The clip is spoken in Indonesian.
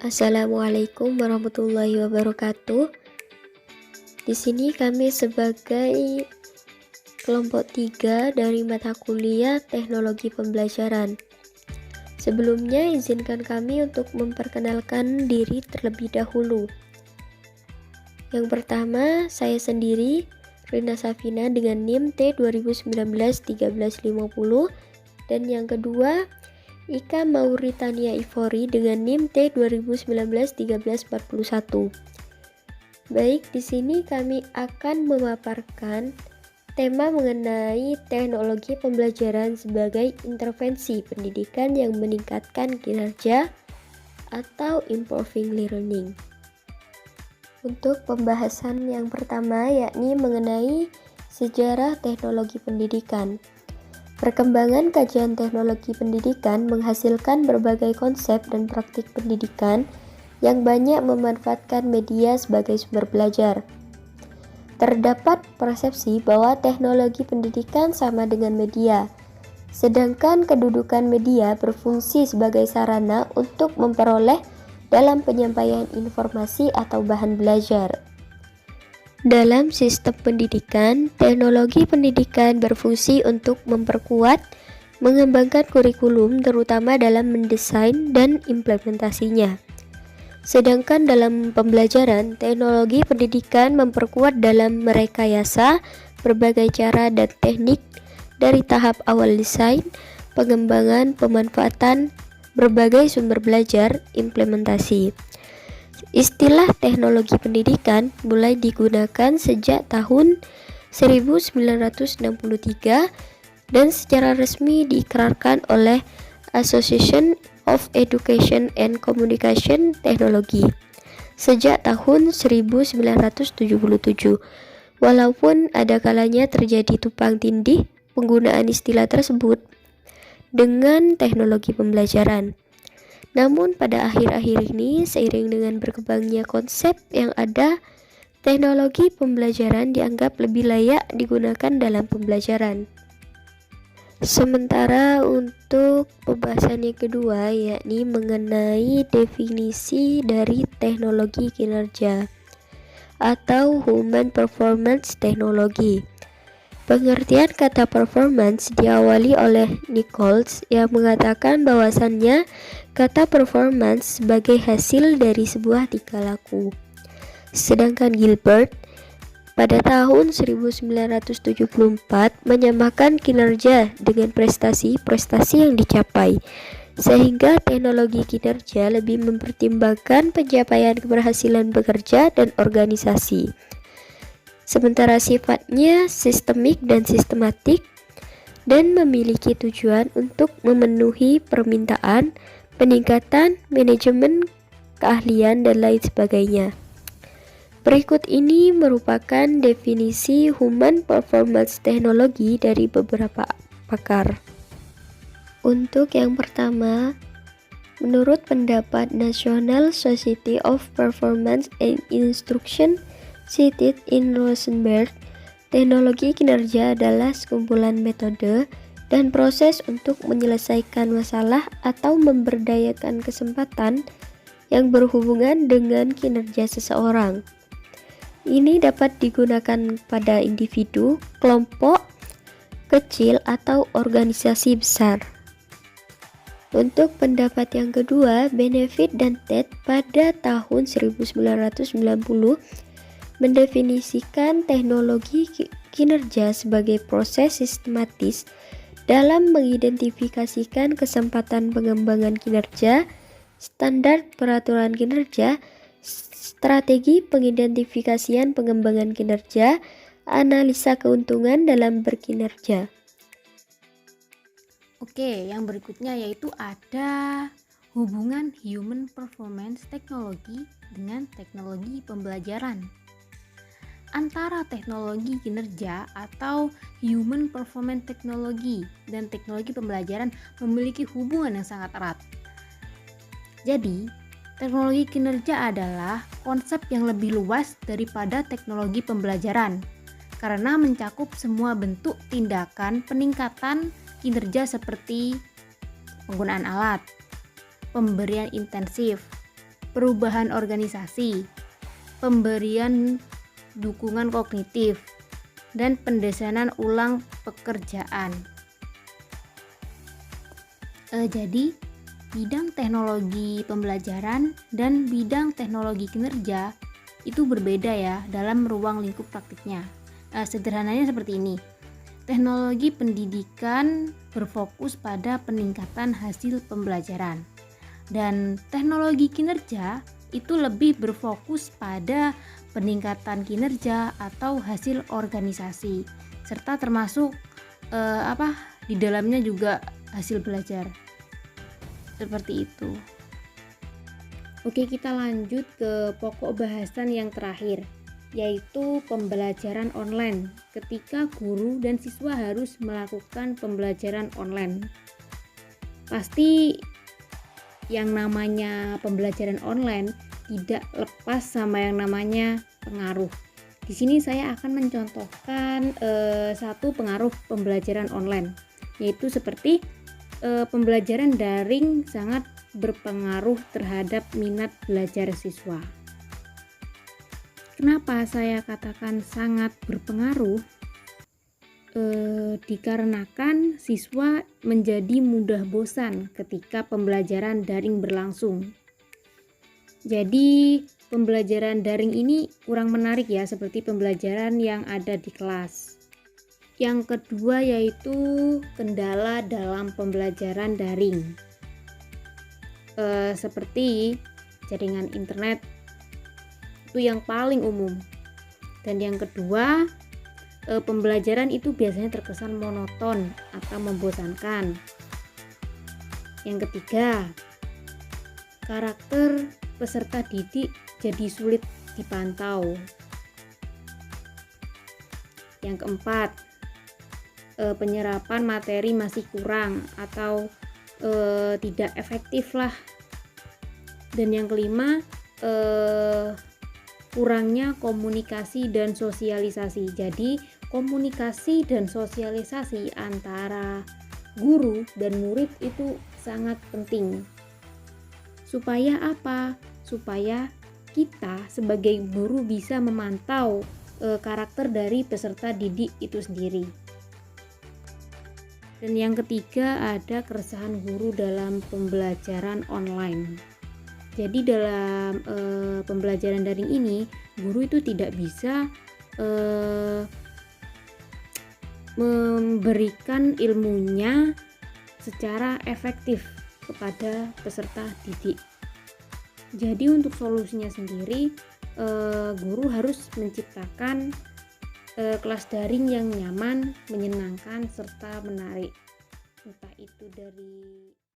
Assalamualaikum warahmatullahi wabarakatuh. Di sini kami sebagai kelompok 3 dari mata kuliah Teknologi Pembelajaran. Sebelumnya izinkan kami untuk memperkenalkan diri terlebih dahulu. Yang pertama, saya sendiri, Rina Safina dengan NIM T 2019-1350, dan yang kedua, Ika Mauritania Ivori dengan NIM T 2019-1341. Baik, di sini kami akan memaparkan tema mengenai teknologi pembelajaran sebagai intervensi pendidikan yang meningkatkan kinerja atau improving learning. Untuk pembahasan yang pertama yakni mengenai sejarah teknologi pendidikan. Perkembangan kajian teknologi pendidikan menghasilkan berbagai konsep dan praktik pendidikan yang banyak memanfaatkan media sebagai sumber belajar. Terdapat persepsi bahwa teknologi pendidikan sama dengan media, sedangkan kedudukan media berfungsi sebagai sarana untuk memperoleh dalam penyampaian informasi atau bahan belajar. Dalam sistem pendidikan, teknologi pendidikan berfungsi untuk memperkuat, mengembangkan kurikulum terutama dalam mendesain dan implementasinya. Sedangkan dalam pembelajaran, teknologi pendidikan memperkuat dalam merekayasa berbagai cara dan teknik dari tahap awal desain, pengembangan, pemanfaatan berbagai sumber belajar, implementasi. Istilah teknologi pendidikan mulai digunakan sejak tahun 1963 dan secara resmi diikrarkan oleh Association of Education and Communication Technology sejak tahun 1977. Walaupun ada kalanya terjadi tumpang tindih penggunaan istilah tersebut dengan teknologi pembelajaran. Namun pada akhir-akhir ini seiring dengan berkembangnya konsep yang ada, teknologi pembelajaran dianggap lebih layak digunakan dalam pembelajaran. Sementara untuk pembahasan yang kedua yakni mengenai definisi dari teknologi kinerja atau Human Performance Technology. Pengertian kata performance diawali oleh Nichols yang mengatakan bahwasannya kata performance sebagai hasil dari sebuah tingkah laku. Sedangkan Gilbert pada tahun 1974 menyamakan kinerja dengan prestasi-prestasi yang dicapai, sehingga teknologi kinerja lebih mempertimbangkan pencapaian keberhasilan bekerja dan organisasi. Sementara sifatnya sistemik dan sistematik dan memiliki tujuan untuk memenuhi permintaan, peningkatan manajemen, keahlian, dan lain sebagainya. Berikut ini merupakan definisi Human Performance Technology dari beberapa pakar. Untuk yang pertama, menurut pendapat National Society of Performance and Instruction cited in Rosenberg, teknologi kinerja adalah sekumpulan metode dan proses untuk menyelesaikan masalah atau memberdayakan kesempatan yang berhubungan dengan kinerja seseorang. Ini dapat digunakan pada individu, kelompok kecil, atau organisasi besar. Untuk pendapat yang kedua, Benefit dan Ted pada tahun 1990 mendefinisikan teknologi kinerja sebagai proses sistematis dalam mengidentifikasikan kesempatan pengembangan kinerja, standar peraturan kinerja, strategi pengidentifikasian pengembangan kinerja, analisa keuntungan dalam berkinerja. Oke, yang berikutnya yaitu ada hubungan Human Performance Technology dengan teknologi pembelajaran. Antara teknologi kinerja atau Human Performance Technology dan teknologi pembelajaran memiliki hubungan yang sangat erat. Jadi, teknologi kinerja adalah konsep yang lebih luas daripada teknologi pembelajaran karena mencakup semua bentuk tindakan peningkatan kinerja seperti penggunaan alat, pemberian intensif, perubahan organisasi, pemberian dukungan kognitif, dan pendesanan ulang pekerjaan. Jadi bidang teknologi pembelajaran dan bidang teknologi kinerja itu berbeda ya dalam ruang lingkup praktiknya. Sederhananya seperti ini. Teknologi pendidikan berfokus pada peningkatan hasil pembelajaran, dan teknologi kinerja itu lebih berfokus pada peningkatan kinerja atau hasil organisasi, serta termasuk di dalamnya juga hasil belajar. Seperti itu. Oke, kita lanjut ke pokok bahasan yang terakhir, yaitu pembelajaran online ketika guru dan siswa harus melakukan pembelajaran online. Pasti yang namanya pembelajaran online tidak lepas sama yang namanya pengaruh. Di sini saya akan mencontohkan satu pengaruh pembelajaran online, yaitu seperti pembelajaran daring sangat berpengaruh terhadap minat belajar siswa. Kenapa saya katakan sangat berpengaruh? Dikarenakan siswa menjadi mudah bosan ketika pembelajaran daring berlangsung. Jadi pembelajaran daring ini kurang menarik ya, seperti pembelajaran yang ada di kelas. Yang kedua yaitu kendala dalam pembelajaran daring, seperti jaringan internet, itu yang paling umum. Dan yang kedua, pembelajaran itu biasanya terkesan monoton atau membosankan. Yang ketiga, karakter peserta didik jadi sulit dipantau. Yang keempat, penyerapan materi masih kurang atau tidak efektif lah. Dan yang kelima, kurangnya komunikasi dan sosialisasi. Jadi komunikasi dan sosialisasi antara guru dan murid itu sangat penting. Supaya apa? Supaya kita sebagai guru bisa memantau karakter dari peserta didik itu sendiri. Dan yang ketiga, ada keresahan guru dalam pembelajaran online. Jadi dalam pembelajaran daring ini, guru itu tidak bisa memberikan ilmunya secara efektif kepada peserta didik. Jadi untuk solusinya sendiri, guru harus menciptakan kelas daring yang nyaman, menyenangkan, serta menarik. Entah itu dari